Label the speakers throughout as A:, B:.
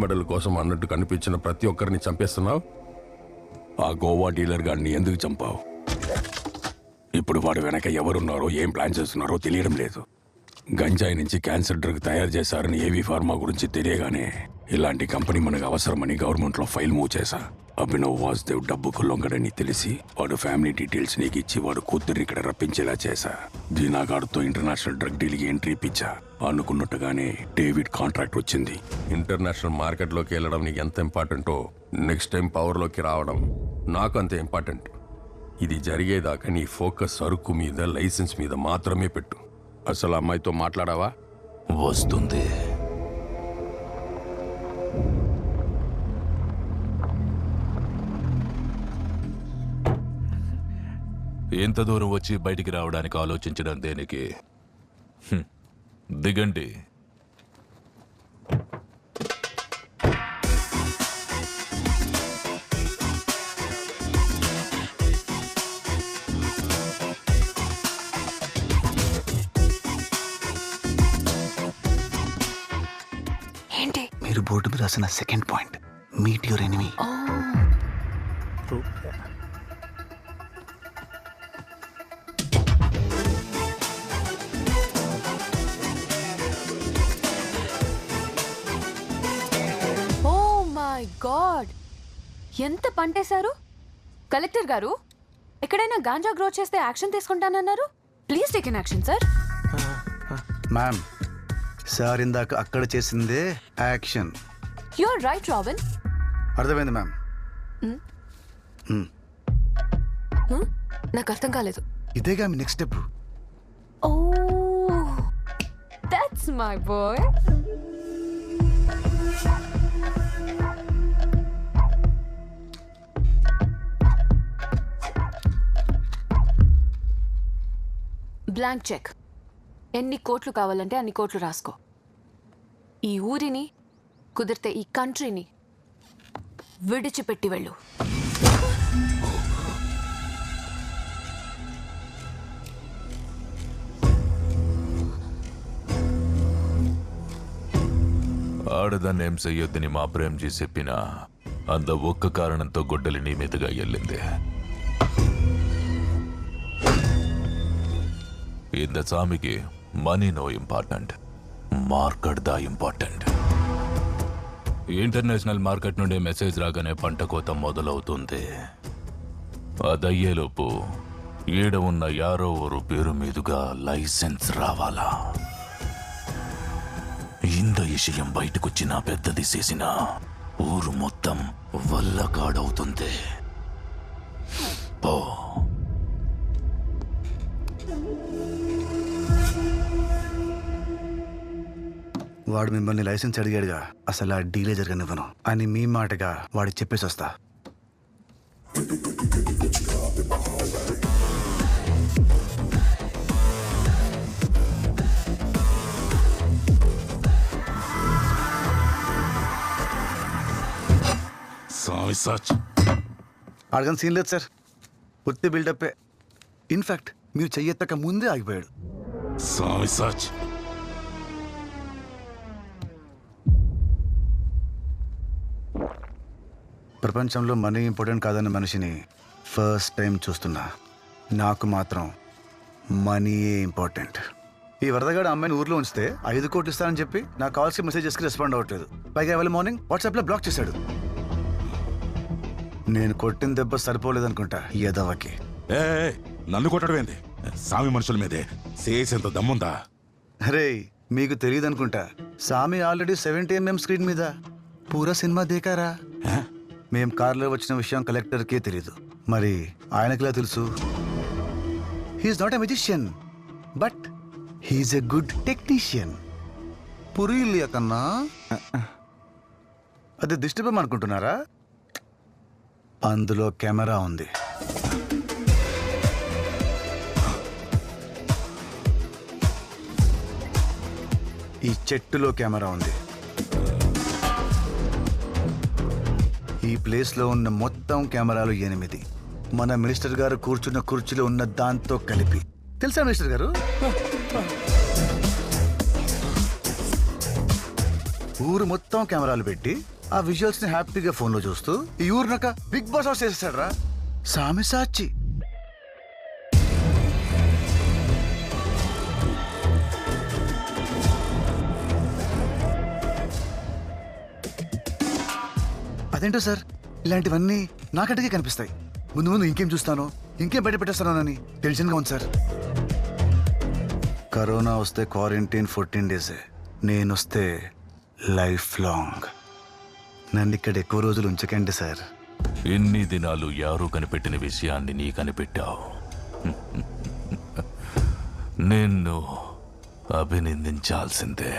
A: Medal కోసం అన్నట్టు కనిపించిన ప్రతి ఒక్కరిని చంపేస్తున్నావు. ఆ గోవా డీలర్ గారిని ఎందుకు చంపావు? ఇప్పుడు వాడు వెనక ఎవరున్నారో ఏం ప్లాన్ చేస్తున్నారో తెలియడం లేదు. గంజాయి నుంచి క్యాన్సర్ డ్రగ్ తయారు చేశారని ఏవి ఫార్మా గురించి తెలియగానే ఇలాంటి కంపెనీ మనకు అవసరమని గవర్నమెంట్లో ఫైల్ మూవ్ చేశా. అభినవ్ వాసుదేవ్ డబ్బుకు లొంగడని తెలిసి వాడు ఫ్యామిలీ డీటెయిల్స్ నీకు ఇచ్చి వాడు కూతుర్ని ఇక్కడ రప్పించేలా చేశా. దీనాగాడుతో ఇంటర్నేషనల్ డ్రగ్ డీల్కి ఎంట్రీ ఇప్పించా. అనుకున్నట్టుగానే డేవిడ్ కాంట్రాక్ట్ వచ్చింది. ఇంటర్నేషనల్ మార్కెట్లోకి వెళ్ళడం నీకు ఎంత ఇంపార్టెంటో నెక్స్ట్ టైం పవర్లోకి రావడం నాకు అంత ఇంపార్టెంట్. ఇది జరిగేదాకా నీ ఫోకస్ సరుకు మీద, లైసెన్స్ మీద మాత్రమే పెట్టు. అసలు అమ్మాయితో మాట్లాడావా?
B: వస్తుంది. ఎంత దూరం వచ్చి బయటికి రావడానికి ఆలోచించడం దేనికి? దిగండి.
C: ఏంటి?
D: మీరు బోర్డు మీద రాసిన second point, meet your enemy.
C: Oh my god, ఎంత పంటేశారు! కలెక్టర్ గారు, ఎక్కడైనా గాంజా గ్రో చేస్తే యాక్షన్ తీసుకుంటానన్నారు. Please take an action sir.
D: Ma'am, sir ఇందాక అక్కడ చేసిందే action.
C: You are right Robin.
D: అర్థమైంది మ్యామ్.
C: నాకు అర్థం కాలేదు.
D: ఇదేగా మీ next step.
C: Oh that's my boy. Blank check. ఎన్ని కోట్లు కావాలంటే అన్ని కోట్లు రాసుకో. ఈ ఊరిని, కుదిరితే ఈ కంట్రీని విడిచిపెట్టి వెళ్ళు.
B: ఆడదాన్ని ఏం చెయ్యొద్దని మా ప్రేమ్జీ చెప్పినా అంత ఒక్క కారణంతో గొడ్డలి నీ మీదుగా వెళ్ళింది. ఇంత సామికి మనీ నో ఇంపార్టెంట్, మార్కెట్ దా ఇంపార్టెంట్. ఇంటర్నేషనల్ మార్కెట్ నుండి మెసేజ్ రాగానే పంట కోత మొదలవుతుంది. అదయ్యేలోపు ఈడ ఉన్న యారో ఊరు పేరు మీదుగా లైసెన్స్ రావాలా. ఇంత విషయం బయటకొచ్చిన పెద్దది చేసిన ఊరు మొత్తం వల్లకాడవుతుంది. పో.
D: వాడు మిమ్మల్ని లైసెన్స్ అడిగాడుగా, అసలు ఆ డీలే జరగనివ్వను అని మీ మాటగా వాడికి చెప్పేసి వస్తా. అడగని సీన్ లేదు సార్, ఉత్తి బిల్డప్పే. ఇన్ఫాక్ట్ మీరు చెయ్యెత్తక ముందే ఆగిపోయాడు. ప్రపంచంలో మనీ ఇంపార్టెంట్ కాదన్న మనిషిని ఫస్ట్ టైం చూస్తున్నా. నాకు మాత్రం మనీయే ఇంపార్టెంట్. ఈ వరదగాడు అమ్మాయిని ఊర్లో ఉంచితే 5 కోట్లు ఇస్తానని చెప్పి నా కాల్స్కి మెసేజెస్కి రెస్పాండ్ అవ్వట్లేదు. పైగా ఇవాళ మార్నింగ్ వాట్సాప్లో బ్లాక్ చేశాడు. నేను కొట్టిన దెబ్బ సరిపోలేదనుకుంటా యదవకి.
E: నన్ను కొట్టడమేంది? సామి మనుషుల మీదే చేసేంత దమ్ముందా?
D: అరే, మీకు తెలియదు అనుకుంటా, సామి ఆల్రెడీ 70 mm స్క్రీన్ మీద పూరా సినిమా దేకారా. మేం కార్లో వచ్చిన విషయం కలెక్టర్కే తెలీదు, మరి ఆయనకిలా తెలుసు? He's not a magician, but he's a good technician. పురీలియా కన్నా అది దిష్టిబొమ్మ అనుకుంటున్నారా? అందులో కెమెరా ఉంది. ఈ చెట్టులో కెమెరా ఉంది. ఈ ప్లేస్లో ఉన్న మొత్తం కెమెరాలు 8. మన మినిస్టర్ గారు కూర్చున్న కుర్చీలో ఉన్న దాంతో కలిపి. తెలుసా మినిస్టర్ గారు? ఊరు మొత్తం కెమెరాలు పెట్టి ఆ విజువల్స్ ని హ్యాపీగా ఫోన్ లో చూస్తూ ఈ ఊరినొక బిగ్ బాస్ హౌస్ చేసేసాడు రా సామి సాచి. అదేంటో సార్ ఇలాంటివన్నీ నాకంటకే కనిపిస్తాయి. ముందు ముందు ఇంకేం చూస్తానో ఇంకేం బయట పెట్టేస్తానోనని టెన్షన్గా ఉంది సార్. కరోనా వస్తే క్వారంటైన్ 14 డేసే, నేను వస్తే లైఫ్ లాంగ్. నన్ను ఇక్కడ ఎక్కువ రోజులు ఉంచకండి సార్.
B: ఎన్ని దినాలు యారు కనిపెట్టిన విషయాన్ని నీ కనిపెట్టావు. నిన్ను అభినందించాల్సిందే.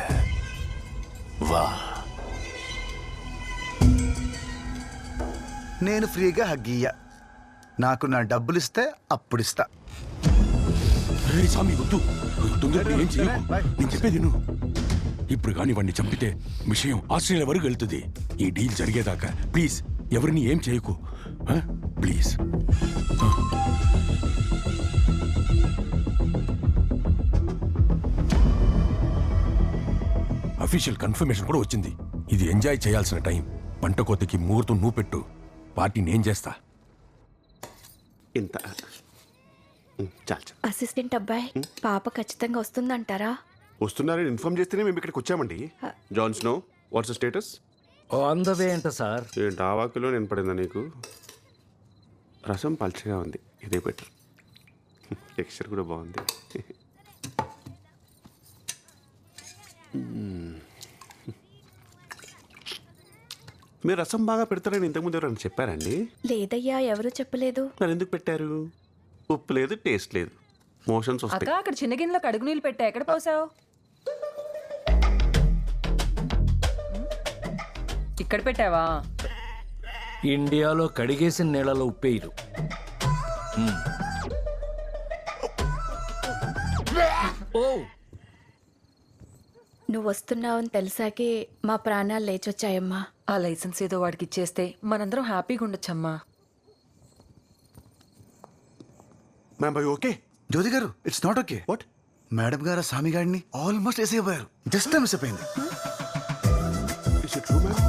B: వా.
D: నేను ఫ్రీగా హగ్గీయ, నాకు నా డబ్బులు ఇస్తే అప్పుడు ఇస్తా.
A: రే సామి వద్దు, తొందరగా ఏం చేయకు. నేను చెప్పేది నువ్వు. ఇప్పుడు కానీ వాడిని చంపితే విషయం ఆస్ట్రేలియా వరకు వెళ్తుంది. ఈ డీల్ జరిగేదాకా ప్లీజ్ ఎవరిని ఏం చేయకు ప్లీజ్. అఫీషియల్ కన్ఫర్మేషన్ కూడా వచ్చింది. ఇది ఎంజాయ్ చేయాల్సిన టైం. పంట కోతకి ముహూర్తం నువ్వు పెట్టు, పార్టీ నేను చేస్తా.
F: ఇంత చాలు.
G: అసిస్టెంట్ అబ్బాయి పాప ఖచ్చితంగా వస్తుందంటారా?
F: వస్తున్నారని ఇన్ఫార్మ్ చేస్తేనే మేము ఇక్కడికి వచ్చామండి. John Snow, what's the status?
H: On the way అంట సార్.
F: ఏంటి ఆ వాక్యలో నేను పడిందా నీకు? రసం పల్చగా ఉంది, ఇదే బెటర్. టెక్స్చర్ కూడా బాగుంది. మీరు రసం బాగా పెడతారని ఇంతకుముందు ఎవరైనా చెప్పారండి?
G: లేదయ్యా, ఎవరు చెప్పలేదు.
F: మరి ఎందుకు పెట్టారు? ఉప్పు లేదు, టేస్ట్ లేదు, మోషన్స్
I: అక్క
F: వస్తాయి.
I: అక్కడ చిన్న గిన్నెలో కడుగు నీళ్ళు పెట్టా, ఎక్కడ పోసావు? ఇక్కడ పెట్టావా?
H: ఇండియాలో కడిగేసిన నీళ్ళలో ఉప్పేయరు. ఓ,
G: నువ్వు వస్తున్నావని తెలిసాకే మా ప్రాణాలు లేచొచ్చాయమ్మా.
I: ఆ లైసెన్స్ ఏదో వాడికి ఇచ్చేస్తే మనందరం హ్యాపీగా ఉండొచ్చమ్మా.
F: Ma'am bye okay.
D: జ్యోతి గారు, it's not okay.
F: What?
D: Madam గారు ఆ స్వామి గారిని ఆల్మోస్ట్ వేసేయబోయారు. జస్ట్ మిస్ అయిపోయింది.
F: Is it true ma'am?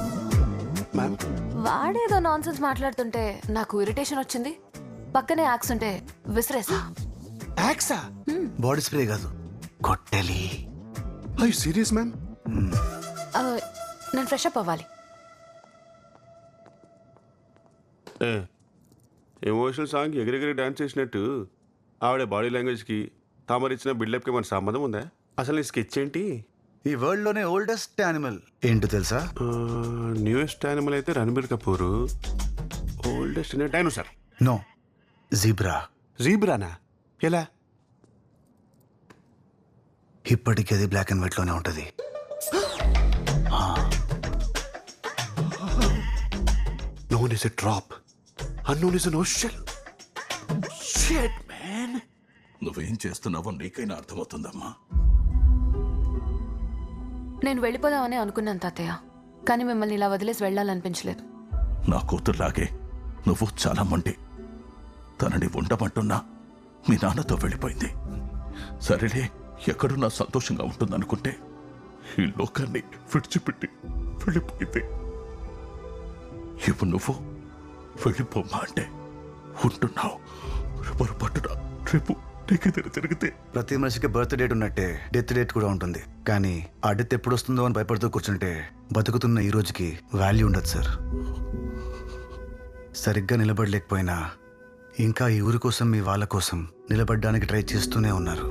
F: Ma'am
C: వాడేదో నాన్సెన్స్ మాట్లాడుతుంటే నాకు ఇరిటేషన్ వచ్చింది. పక్కనే యాక్స్ ఉంటే విసిరేసా.
F: యాక్సా?
D: బాడీ స్ప్రే కాదు, కొట్టెలి.
F: I serious ma'am?
C: నేను ఫ్రెష్ అప్ అవ్వాలి.
F: ఎమోషనల్ సాంగ్ ఎగిరెగిరి డాన్స్ చేసినట్టు ఆవిడ బాడీ లాంగ్వేజ్కి తామరిచ్చిన బిల్డప్కి మన సంబంధం ఉందా? అసలు నీ స్కెచ్ ఏంటి?
D: ఈ వరల్డ్ లోనే ఓల్డెస్ట్ యానిమల్ ఏంటో తెలుసా?
F: న్యూయెస్ట్ యానిమల్ అయితే Ranbir Kapoor. Oldest dinosaur?
D: No, zebra.
F: జీబ్రానా? ఎలా?
D: ఇప్పటికీ అది బ్లాక్ అండ్ వైట్ లోనే ఉంటది.
F: Known is a drop, unknown is an ocean. Shit, man.
B: నువ్వేం చేస్తున్నావో నీకైనా అర్థమవుతుందమ్మా.
C: నేను వెళ్ళిపోదామని అనుకున్నాను తాతయ్య, కానీ మిమ్మల్ని ఇలా వదిలేసి వెళ్ళాలనిపించలేదు.
B: నా కూతురులాగే నువ్వు చాలా మొండి. తనని ఉండమంటున్నా మీ నాన్నతో వెళ్ళిపోయింది. సరేలే, ఎక్కడున్నా సంతోషంగా ఉంటుందనుకుంటే ఈ లోకాన్ని విడిచిపెట్టి వెళ్ళిపోయింది. ఇప్పుడు నువ్వు వెళ్ళిపోమ్మా అంటే ఉంటున్నావు. పొరపాటున రేపు నీకెదురు తిరిగితే.
D: ప్రతి మనిషికి బర్త్ డేట్ ఉన్నట్టే డెత్ డేట్ కూడా ఉంటుంది. కానీ ఆ డెత్ ఎప్పుడు వస్తుందో అని భయపడుతూ కూర్చుంటే బతుకుతున్న ఈ రోజుకి వాల్యూ ఉండదు సార్. సరిగ్గా నిలబడలేకపోయినా ఇంకా ఈ ఊరి కోసం, మీ వాళ్ళ కోసం నిలబడడానికి ట్రై చేస్తూనే ఉన్నారు.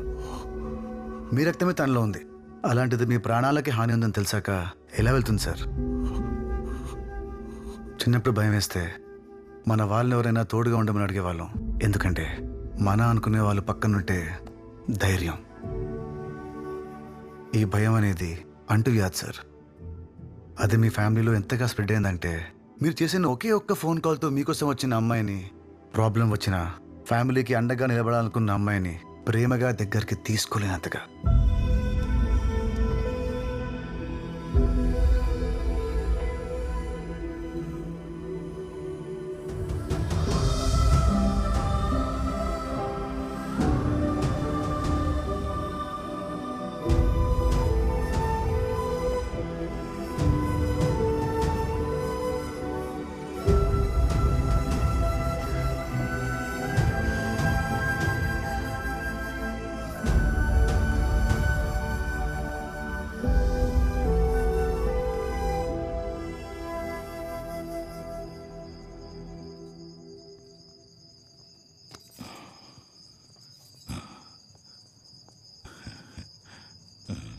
D: మీ రక్తమే తనలో ఉంది. అలాంటిది మీ ప్రాణాలకి హాని ఉందని తెలిసాక ఎలా వెళ్తుంది సార్? చిన్నప్పుడు భయం వేస్తే మన వాళ్ళని ఎవరైనా తోడుగా ఉండమని అడిగేవాళ్ళం. ఎందుకంటే మన అనుకునే వాళ్ళు పక్కనుంటే ధైర్యం. ఈ భయం అనేది అంటువ్యాధి సార్. అది మీ ఫ్యామిలీలో ఎంతగా స్ప్రెడ్ అయిందంటే మీరు చేసిన ఒకే ఒక్క ఫోన్ కాల్తో మీకోసం వచ్చిన అమ్మాయిని, ప్రాబ్లం వచ్చిన ఫ్యామిలీకి అండగా నిలబడాలనుకున్న అమ్మాయిని ప్రేమగా దగ్గరికి తీసుకోలేనంతగా.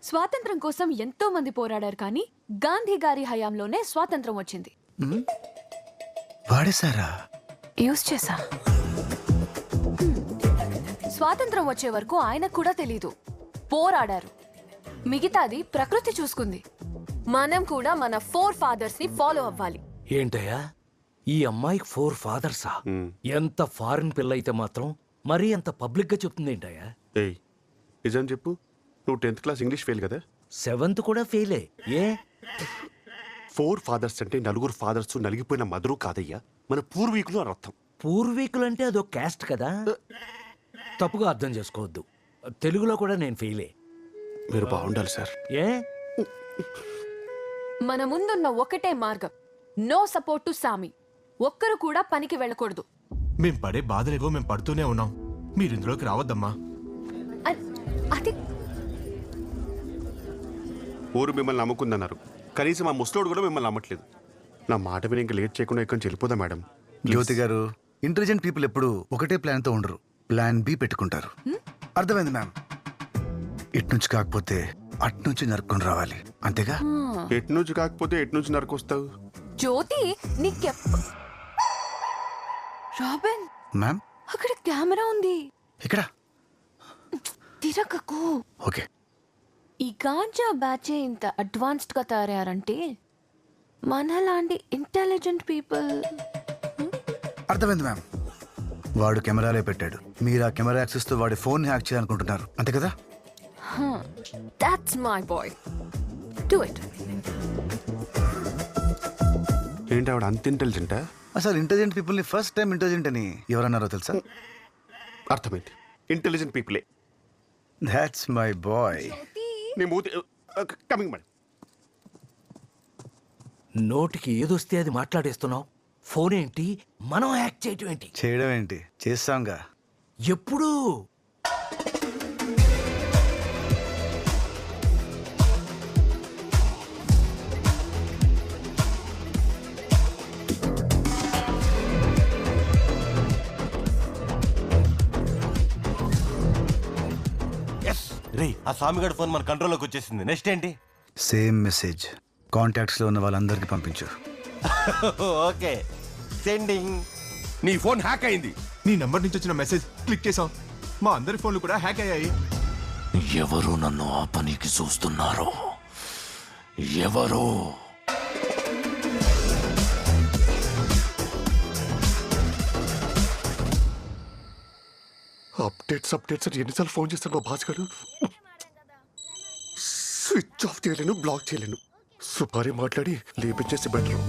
C: స్వాతంత్రం కోసం ఎంతో మంది పోరాడారు కానీ గాంధీ గారి హయాంలోనే స్వాతంత్రం వచ్చింది.
D: వాడేశారా?
C: యూజ్ చేశా. స్వాతంత్రం వచ్చే వరకు ఆయనకు కూడా తెలీదు. పోరాడారు. మిగతాది ప్రకృతి చూసుకుంది. మనం కూడా మన 4 fathers ని ఫాలో అవ్వాలి.
H: ఏంటయ్యా ఈ అమ్మాయికి 4 ఫాదర్సా? ఎంత ఫారిన్ పిల్ల అయితే మాత్రం మరీ అంత పబ్లిక్ గా చెప్తుంది ఏంటయ్యా?
F: ఏయ్ నిజం చెప్పు, నువ్వు 10th క్లాస్ ఇంగ్లీష్ ఫెయిల్ కదా?
H: 7th కూడా ఫెయిలే. ఏ
F: 4 fathers అంటే 4 fathers నలిగిపోయిన మదరు కాదయ్యా, మన పూర్వీకులు అని అర్థం.
H: పూర్వీకులంటే అదో క్యాస్ట్ కదా. తప్పుగా అర్థం చేసుకోవద్దు. తెలుగులో కూడా నేను ఫెయిలే.
F: మీరు బాగుండాలి సార్.
H: ఏ
C: మన ముందున్న ఒకటే మార్గం, నో సపోర్ట్ టు సామి. ఒక్కరు కూడా పనికి వెళ్ళకూడదు.
J: మేం పడే బాధలేవో మేము పడుతూనే ఉన్నాం. మీరు ఇందులోకి రావద్దమ్మా.
C: అది
F: ఊరు మిమ్మల్ని నమ్ముకుందన్నారు, కనీసం ఆ ముసలోడు కూడా మిమ్మల్ని నమ్మట్లేదు. నా మాట విని ఇంకా లేట్ చేయకుండా ఇక్కడి నుంచి వెళ్ళిపోదా మేడం?
D: జ్యోతి గారు, ఇంటెలిజెంట్ పీపుల్ ఎప్పుడు ఒకటే ప్లాన్తో ఉండరు, ప్లాన్ బి పెట్టుకుంటారు. అర్థమైంది మ్యామ్. ఇటు నుంచి కాకపోతే అటు నుంచి నరుక్కొని రావాలి, అంతేగా?
F: ఎటు నుంచి కాకపోతే ఎటు నుంచి నరకొస్తావు?
C: జ్యోతి రాబిన్,
D: మ్యామ్
C: అక్కడ కెమెరా ఉంది.
D: ఇక్కడ
C: తిరగకు.
D: ఓకే.
C: ఈ గాంజా బ్యాచే ఇంత అడ్వాన్స్డ్ గా తయారంటే మనలాంటి ఇంటెలిజెంట్ పీపుల్.
D: అర్థమైంది మ్యామ్. వాడు కెమెరాలే పెట్టాడు, మీరు ఆ కెమెరా యాక్సెస్ తో వాడి ఫోన్ హ్యాక్ చేయాలనుకుంటున్నారు, అంతే కదా?
C: That's my boy, do it.
F: ఏంటి ఆవిడ అంత ఇంటెలిజెంటా?
D: అసలు ఇంటెలిజెంట్ పీపుల్ ని ఫస్ట్ టైం ఇంటెలిజెంట్ అని ఎవరన్నారో తెలుసా?
F: అర్థమైంది, ఇంటెలిజెంట్ పీపులే.
D: That's my boy.
F: నీ మూతి కమింగ్ మేడం.
H: నోటికి ఏదొస్తే అది మాట్లాడేస్తున్నావు. ఫోన్ ఏంటి, మనం హ్యాక్ చేయటం ఏంటి?
D: చేయడం ఏంటి, చేస్తాంగా.
H: ఎప్పుడు?
J: రే, ఆ స్వామిగారి ఫోన్ మన కంట్రోల్లోకి వచ్చేసింది. నెక్స్ట్ ఏంటి?
D: సేమ్ మెసేజ్ కాంటాక్ట్స్ లో ఉన్న వాళ్ళందరికీ పంపించు.
J: Okay, sending.
A: నీ ఫోన్ హ్యాక్ అయింది.
J: నీ నంబర్ నుంచి వచ్చిన మెసేజ్ క్లిక్ చేసాం, మా అందరి ఫోన్లు కూడా హ్యాక్ అయ్యాయి.
B: ఎవరు నన్ను ఆ పనికి చూస్తున్నారో? ఎవరు?
F: అప్డేట్స్ అని ఎన్నిసార్లు ఫోన్ చేస్తాను మా బాస్ గారు. స్విచ్ ఆఫ్ చేయలేను, బ్లాక్ చేయలేను. సుపారీ మాట్లాడి లేపించేసి better.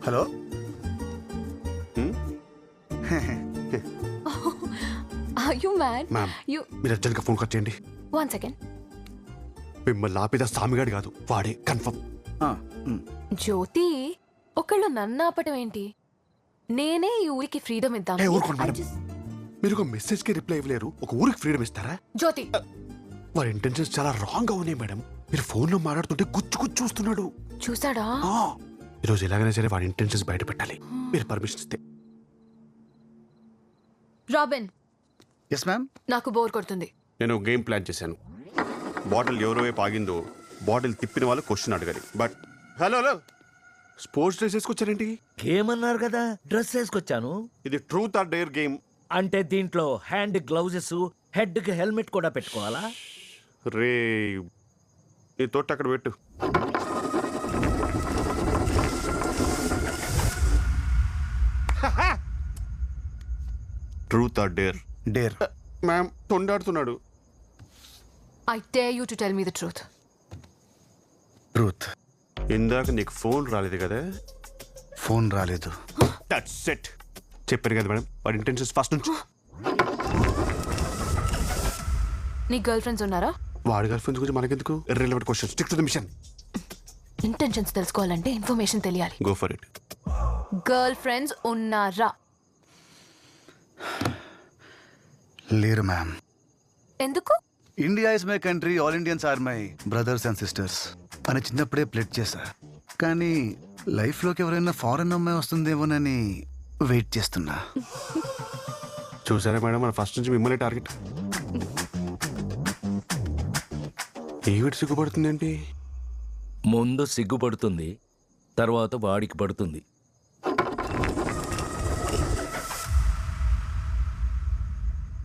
D: Hello.
C: Are you mad?
F: Ma'am,
C: You
F: మీరు అర్జెంట్గా ఫోన్ కట్ చేయండి.
C: 1 second.
F: మిమ్మల్ని ఆపిద సామిగాడు కాదు, వాడే కన్ఫర్మ్.
C: జ్యోతి, ఒకళ్ళు నన్ను ఆపటం ఏంటి? నేనే ఈ ఊరికి ఫ్రీడమ్ ఇద్దాం.
F: ఊరుకోండి మేడం, మీరు ఒక మెసేజ్ కి రిప్లై ఇవ్వలేరు, ఒక ఊరికి ఫ్రీడమ్ ఇస్తారా?
C: జ్యోతి,
F: వారి ఇంటెన్షన్స్ చాలా రాంగ్ గా ఉన్నాయి మేడం. మీరు ఫోన్ లో మాట్లాడుతుంటే గుచ్చు చూస్తున్నాడు.
C: చూసాడా?
F: ఈరోజు ఎలాగైనా సరే వాడి ఇంటెన్షన్స్ బయట పెట్టాలి. మీరు పర్మిషన్ ఇస్తే.
C: Robin,
D: yes ma'am.
C: నాకు బోర్ కొడుతుంది.
F: నేను గేమ్ ప్లాన్ చేశాను. బాటిల్ ఎవరో వైపు ఆగిందో బాటిల్ తిప్పిన వాళ్ళు క్వశ్చన్ అడగాలి. బట్ హలో స్పోర్ట్స్ డ్రెస్ వేసుకొచ్చారేంటి?
H: ఏమన్నారు కదా, డ్రెస్ వేసుకొచ్చాను.
F: ఇది ట్రూత్ ఆర్ డేర్ గేమ్.
H: అంటే దీంట్లో హ్యాండ్ గ్లౌజెస్, హెడ్ కి హెల్మెట్ కూడా పెట్టుకోవాలా?
F: రే, నీ తోట అక్కడ పెట్టు. Truth or dare?
D: Dare.
F: Ma'am, తొండాడుతున్నాడు.
C: I dare you to tell me the truth.
D: Truth.
F: ఇందాక నీకు ఫోన్ రాలేదు కదా?
D: ఫోన్ రాలేదు.
F: That's it. చెప్పారు కదా మేడం, వాడి ఇంటెన్షన్స్ ఫస్ట్ నుంచి.
C: నీ గర్ల్ ఫ్రెండ్స్ ఉన్నారా?
F: వాడి గర్ల్ ఫ్రెండ్స్ గురించి మనకెందుకు? Irrelevant question. Stick to the mission.
C: Intentions తెలుసుకోవాలంటే ఇన్ఫర్మేషన్ తెలియాలి.
F: Go for it.
C: Girlfriends ఉన్నారా?
D: లేరు మ్యామ్.
C: ఎందుకు?
D: India is my country, all Indians are my brothers and sisters అని చిన్నప్పుడే ప్లెడ్ చేశా. కానీ లైఫ్లోకి ఎవరైనా ఫారెన్ అమ్మాయి వస్తుందేమోనని వెయిట్ చేస్తున్నా.
F: చూసారా మేడం, మన ఫస్ట్ నుంచి మిమ్మల్ని టార్గెట్. ఏమిటి సిగ్గుపడుతుంది ఏంటి?
H: ముందు సిగ్గుపడుతుంది, తర్వాత వాడికి పడుతుంది.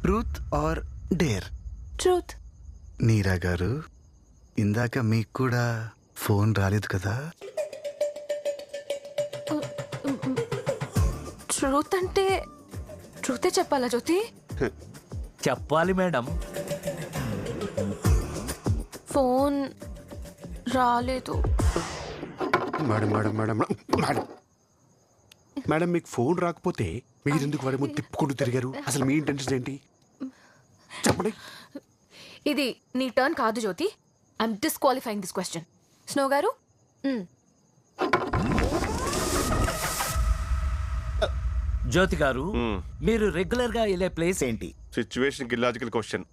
D: Truth or dare?
C: ట్రూత్.
D: నీరా గారు, ఇందాక మీకు కూడా ఫోన్ రాలేదు కదా?
C: ట్రూత్ అంటే ట్రూతే చెప్పాలా జ్యోతి?
H: చెప్పాలి మేడం.
C: ఫోన్ రాలేదు.
F: Madam madam madam madam madam, మీకు ఫోన్ రాకపోతే మీరు ఎందుకు వాడి ముందు తిప్పుకుంటూ తిరిగారు? అసలు మీ ఇంటెన్షన్ ఏంటి చెప్పండి.
C: ఇది నీ టర్న్ కాదు Jyothi. I'm disqualifying this question. Snow గారు,
H: జ్యోతి గారు, మీరు రెగ్యులర్ గా వెళ్ళే ప్లేస్ ఏంటి?
F: Situation illogical question.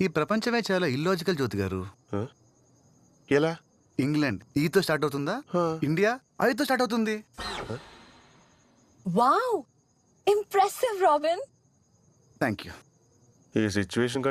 D: ఈ ప్రపంచమే చాలా ఇల్లాజికల్ జ్యోతి గారు.
F: ఎలా?
D: ఇంగ్లాండ్ ఈతో స్టార్ట్ అవుతుందా? ఇండియా ఐతో స్టార్ట్ అవుతుంది.
G: Wow, impressive Robin.
D: Thank you.
F: ఈ సిచ్యువేషన్